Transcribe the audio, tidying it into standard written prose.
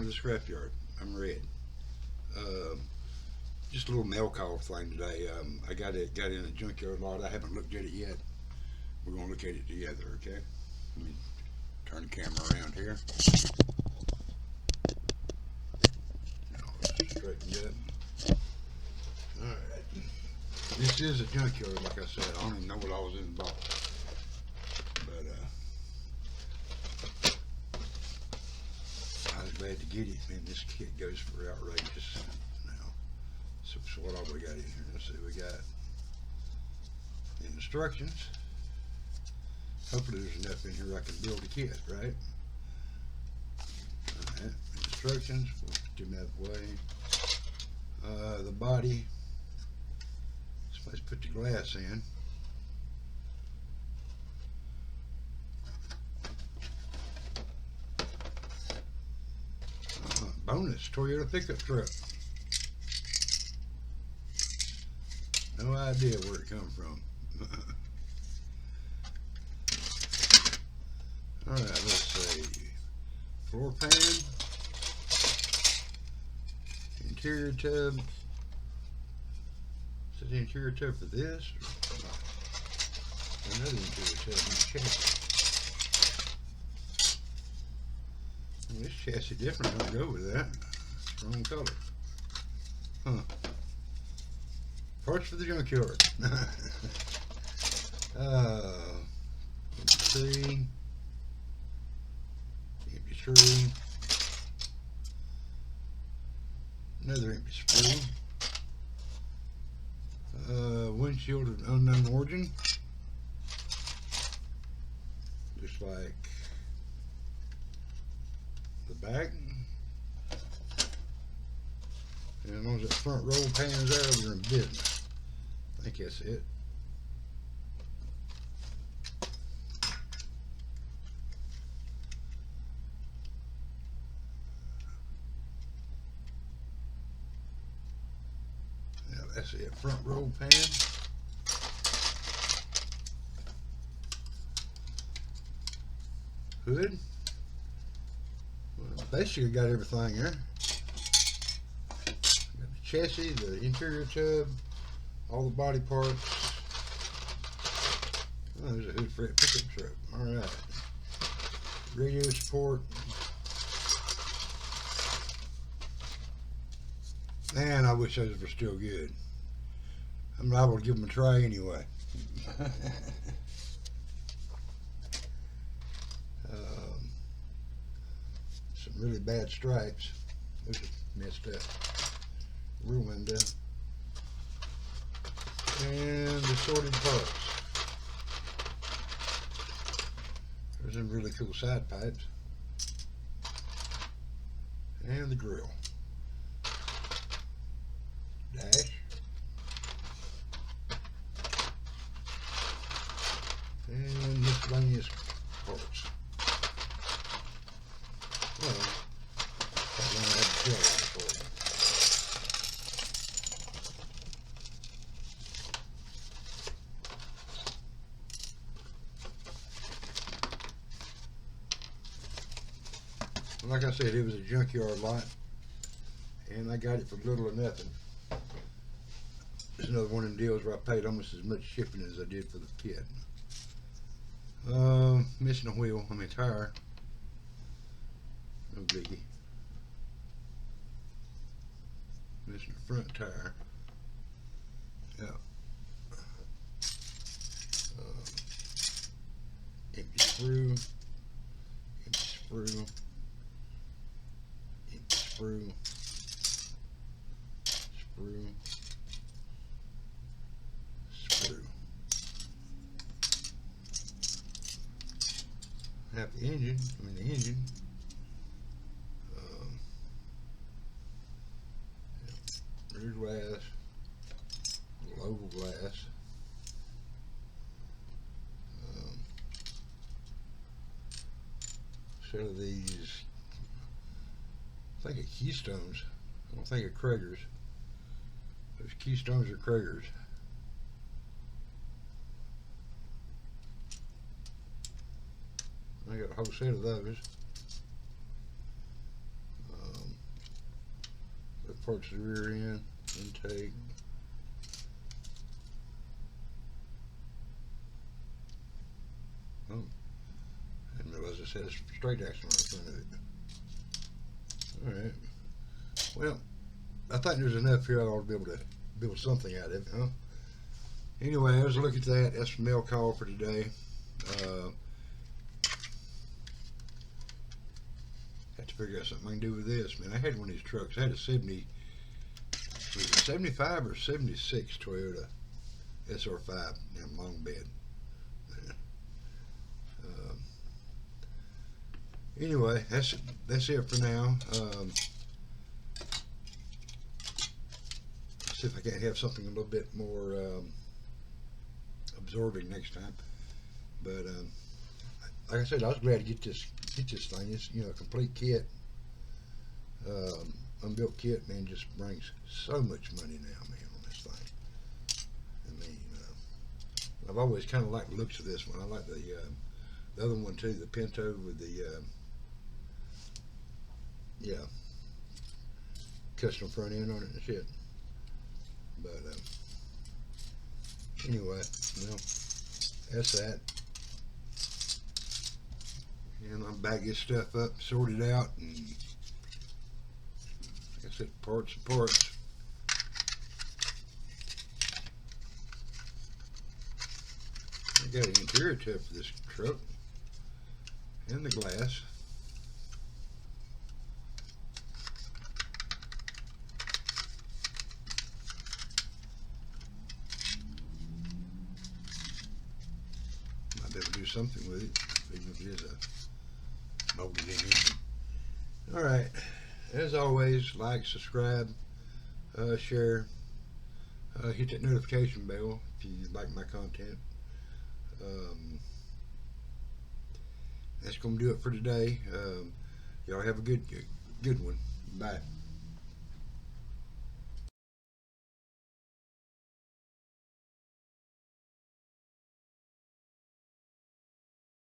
with the Scrapyard. I'm Red. Just a little mail call thing today. I got in a junkyard lot. I haven't looked at it yet. We're gonna look at it together, okay? Let me turn the camera around here. Straighten up. All right. This is a junkyard, like I said. I don't even know what I was in the box, but I was glad to get it. Man, this kit goes for outrageous now. So what all we got in here? Let's see. We got instructions. Hopefully there's enough in here I can build a kit, right? Alright, instructions, we'll put them out of the way. The body, let's put the glass in. Bonus, Toyota pickup truck. No idea where it come from. Alright, let's see. Floor pan. Interior tub. Is it the interior tub for this? Another interior tub in the chassis. Well, this chassis definitely don't go with that. It's the wrong color. Huh. Parts for the junkyard. Tree. Empty tree. Another empty sprue. Windshield of unknown origin. Just like the back. And as long as that front roll pan is there, we're in business. I think that's it. Yeah, that's it. Front roll pan. Hood. Well, basically got everything there. Got the chassis, the interior tub, all the body parts. Oh, there's a hood for that pickup truck. Alright. Radio support. Man, I wish those were still good. I'm liable to give them a try anyway. Some really bad stripes. Those are messed up. Rear window. And assorted parts. There's some really cool side pipes. And the grill. Dash. And miscellaneous parts. Well, I don't have to tell that for you. Like I said, it was a junkyard lot, and I got it for little or nothing. It's another one of them deals where I paid almost as much shipping as I did for the kit. Missing a wheel, tire. No biggie. Missing the front tire. Yeah. Empty sprue. Empty sprue. Empty sprue. Sprue. Sprue. Have the engine. The engine. Rear glass, little oval glass, set of these, I think of Keystones, I don't think of Kragers. Those Keystones are Kragers. I got a whole set of those. parts of the rear end, intake. Oh, I didn't realize it says straight axle on the front of it. Alright. Well, I think there's enough here I ought to be able to build something out of it, huh? Anyway, let's look at that. That's the mail call for today. Have to figure out something I can do with this. Man, I had one of these trucks. I had a 75 or 76 Toyota SR5 in long bed. Anyway, that's it for now. See if I can't have something a little bit more absorbing next time. But like I said, I was glad to get this thing. It's, you know, a complete kit, unbuilt kit. Man, just brings so much money now, man, on this thing. I mean, I've always kind of liked the looks of this one. I like the other one too, the Pinto with the custom front end on it and shit. But anyway, well, that's that. And I'll bag this stuff up, sort it out, and like I said, parts. I got an interior tip for this truck and the glass. Might be able to do something with it, even if it is a molded in engine. Alright, as always, like, subscribe, share, hit that notification bell if you like my content. That's going to do it for today. Y'all have a good one. Bye.